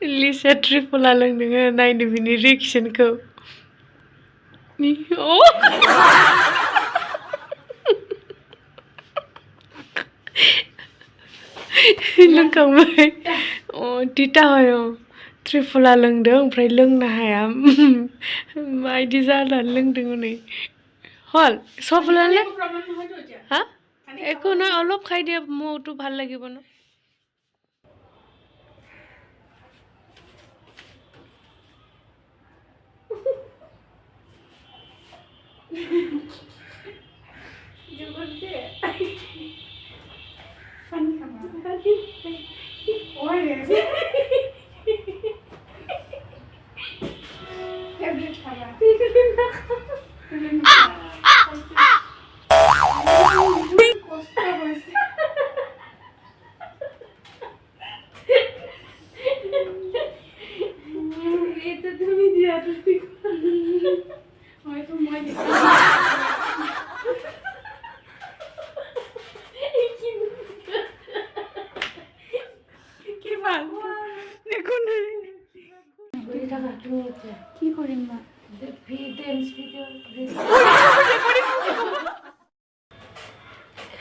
Lisa Triphala Lwngnaini naयनो बिनि रिएक्शनखौ लोंखांबाय theta हय Triphala लोंदों ओमफ्राय लोंनो हाया माबायदि जानानै लोंदों हनै হল সব ওলালে হা একো নহয় অলপ খাই দিয়া মোৰটো ভাল লাগিব ন কি কৰিম মা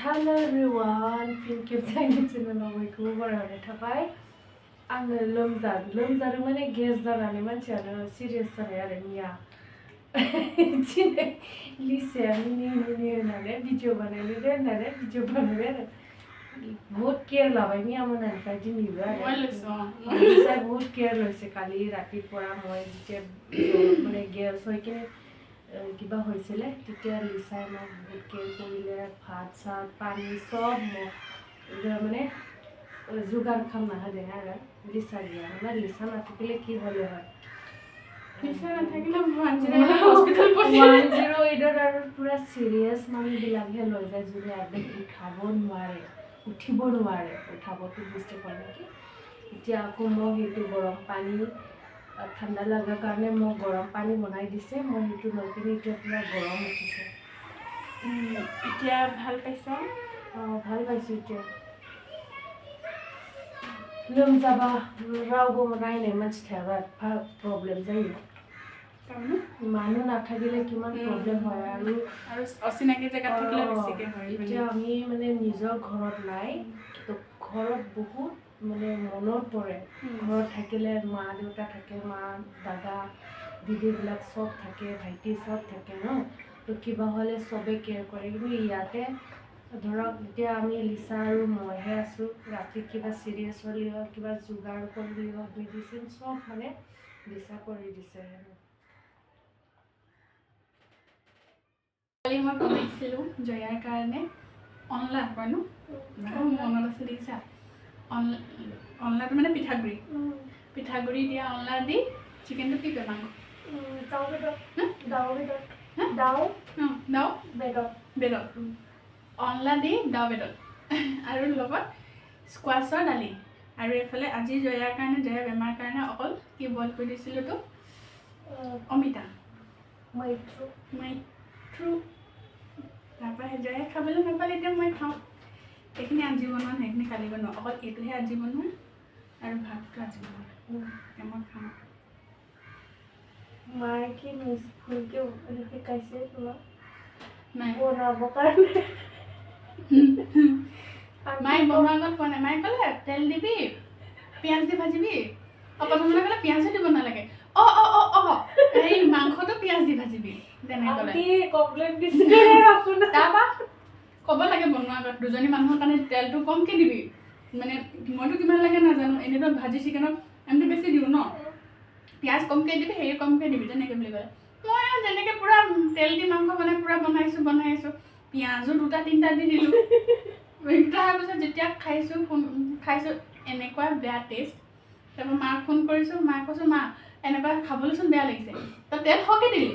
Hello everyone, film captain channel बयखौबो बरायनाय थाबाय आङो लोमजादों माने गेस जानानै मानसियानो सिरियास जाबाय आरो मिया दिनै लिसाया मिनि होननानै भिडिअ बानायनो दे होननानै भिडिअ बानायबाय आरो बहुत केयर लाबाय मिया मोनानिफ्राय दिनैबो आरो लिसाया बहुत केयर লৈছে কালি ৰাতিৰ পৰা মই যেতিয়া মানে গেছ হৈ কিনে কিবা হৈছিলে তেতিয়া লিসাই মোক বহুত কেয়াৰ কৰিলে ভাত চাত পানী সব মানে যোগাৰ খামনা होदों आरो लिसा गैया ना लिसा नाथाकिले কি হলে হয় लिसा नाथाकिले 108 হসপিটাল পছে 108 আৰু পুৰা সিৰিয়াস মানুহবিলাকহে লৈ যায় যোনে একদম উঠিব নোৱাৰে উঠাবতো বুঝতে পাৰে কি এতিয়া আকৌ মই হেতু গৰম পানী ঠাণ্ডা লাগাৰ কাৰণে মই গৰম পানী বনাই দিছে মই হেতু লৈ কিনে এতিয়া পুৰা গৰম উঠিছে এতিয়া ভাল পাইছা ভাল পাইছো এতিয়া लोमजाबा रावबो नायनाय मानसि थायाबा प्रब्लेम जायो মানুহ নাথাকিলে কিমান প্ৰব্লেম হয় আৰু অচিনাকি জেগাত থাকিলে বেছিকে হয় এতিয়া আমি মানে নিজৰ ঘৰত নাই তো ঘৰত বহুত মানে মনত পৰে ঘৰত থাকিলে মা দেউতা থাকে মা দাদা দিদিবিলাক সব থাকে ভাইটি সব থাকে ন তো কিবা হলে সবে কেয়াৰ কৰে কিন্তু ইয়াতে ধৰক এতিয়া আমি লিসা আৰু মইহে আছো ৰাতি কিবা সিৰিয়াস হলে কিবা যোগাৰ কৰিলে মেডিচিন সব মানে লিসা কৰি দিছে কালি মই বনাইছিলো জয়াৰ কাৰণে অনলা হয় ন মনত আছে দিছা অনলাটো মানে পিঠাগুৰি দিয়া অনলা দি চিকেনটো কি কৰে মাংস দাও বেদৰ অনলা দি দাও বেদৰ আৰু লগত স্কোৱাছৰ দালি আৰু এফালে আজি জয়াৰ কাৰণে জয়া বেমাৰ কাৰণে অকল কি বইল কৰি দিছিলো তো অমিতা মাইথ্ৰু তাৰপৰা জয়া খাবলৈ নাপালে এতিয়া মই খাওঁ এইখিনি আজি বনোৱা সেইখিনি কালি বনোৱা অকল এইটোহে আজি বনোৱা আৰু ভাতটো আজি বনোৱা মই খাওঁ মায়ে কি মিছ ফুলকে শিকাইছে তোমাক নাই বনাব কাৰণে মায়ে বনোৱাৰ আগত কোৱা নাই মায়ে ক'লে তেল দিবি পিঁয়াজ দি ভাজিবি প্ৰথমতে ক'লে পিঁয়াজো দিব নালাগে এই মাংসটো পিঁয়াজ দি ভাজিবি তেনেকৈ ক'লে কমপ্লেইন দিছিলে তাৰপৰা ক'ব লাগে বনোৱাৰ আগত দুজনী মানুহৰ কাৰণে তেলটো কমকৈ দিবি মানে মইতো কিমান লাগে নাজানো এনেতো ভাজি চিকেনত আমিতো বেছি দিওঁ ন পিঁয়াজ কমকৈ দিবি হেৰি কমকৈ দিবি তেনেকৈ বুলি ক'লে মই যেনেকৈ পূৰা তেল দি মাংস বনাই পূৰা বনাইছোঁ পিঁয়াজো 2-3টা দি দিলোঁ তাৰপিছত যেতিয়া খাইছোঁ এনেকুৱা বেয়া টেষ্ট তাৰপৰা মাক ফোন কৰিছোঁ মাক কৈছোঁ মা এনেকুৱা খাবলৈচোন বেয়া লাগিছে তই তেল সৰহকৈ দিলি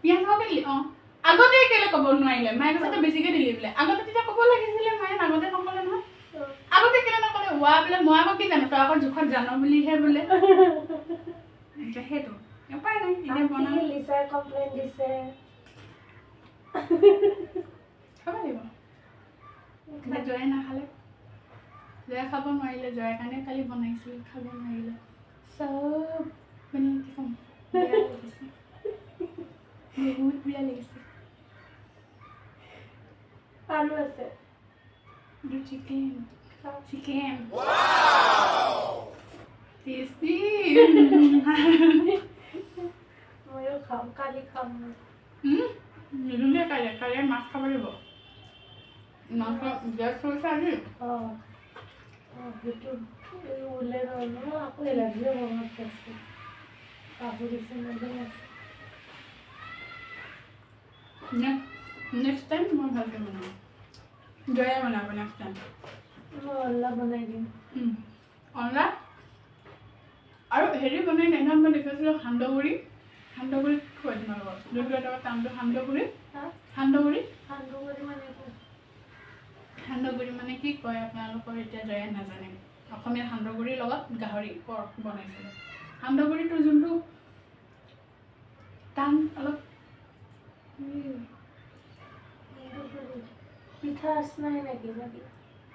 পিঁয়াজ সৰহকৈ দিলি আগতে কেলৈ ক'ব নোৱাৰিলে মায়ে কৈছে তই বেছিকৈ দিলি বোলে আগতে তেতিয়া ক'ব লাগিছিলে মায়ে আগতে নক'লে নহয় আগতে কেলৈ নক'লে বোলে মই আকৌ কি জানো তই আকৌ জোখত জানো বুলিহে বোলে এতিয়া সেইটো উপায় নাই এতিয়া বনাই লিচাই কমপ্লেইন দিছে খাব লাগিব জয়াই নাখালে জয়া খাব নোৱাৰিলে, জয়াৰ কাৰণে কালি বনাইছিলোঁ, খাব নোৱাৰিলে। চব মানে কি ক'ম, বেয়া লাগিছে, বহুত বেয়া লাগিছে। আৰু আছে চিকেন চিকেন টেষ্টি। ময়ো খাম, কালি খাম। নিদুলিয়ে কালি মাছ খাব লাগিব। মাছ গেছ কৰিছে আজি। সেইটো ওলে ন আকৌ এলাৰ্জি মনত আছে, পাহৰিছে মনত আছে। নেক্সট টাইম মই ভালকৈ বনাম, জয়া বনাব নেক্সট টাইম। মই অল্লা বনাই দিম। অনলা আৰু হেৰি বনাই নাই, মই দেখিছিলোঁ সান্দহগুড়ি খুৱাই তোমালোকৰ যোনটো এটা টানটো সান্দহগুড়ি সান্দহগুড়ি মানে কি কয় আপোনালোকৰ এতিয়া জয়াই নাজানে। অসমীয়া সান্দহগুড়িৰ লগত গাহৰি পৰ্ক বনাইছিলে। সান্দহগুড়িটো যোনটো টান অলপ পিঠা নিচিনাই নেকি?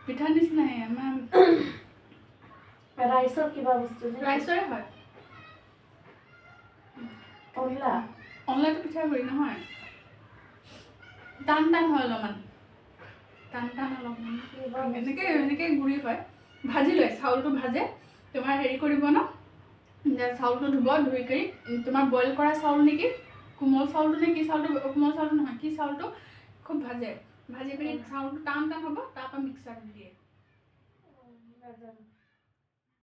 পিঠা নিচিনাই আমাৰ ৰাইচৰ কিবা বস্তু ৰাইচৰে হয়। অনলাটো পিঠাগুড়ি নহয়, টান হয় অলপমান, টান অলপমান এনেকৈ গুড়ি হয়। ভাজি লয়, চাউলটো ভাজে, তোমাৰ হেৰি কৰিব ন, চাউলটো ধুব, ধুই কৰি তোমাৰ বইল কৰা চাউল নেকি, কোমল চাউলটো নে কি চাউলটো, কোমল চাউলটো নহয়, কি চাউলটো খুব ভাজি পিনি চাউলটো টান হ'ব, তাৰপৰা মিক্সাৰত দিয়ে।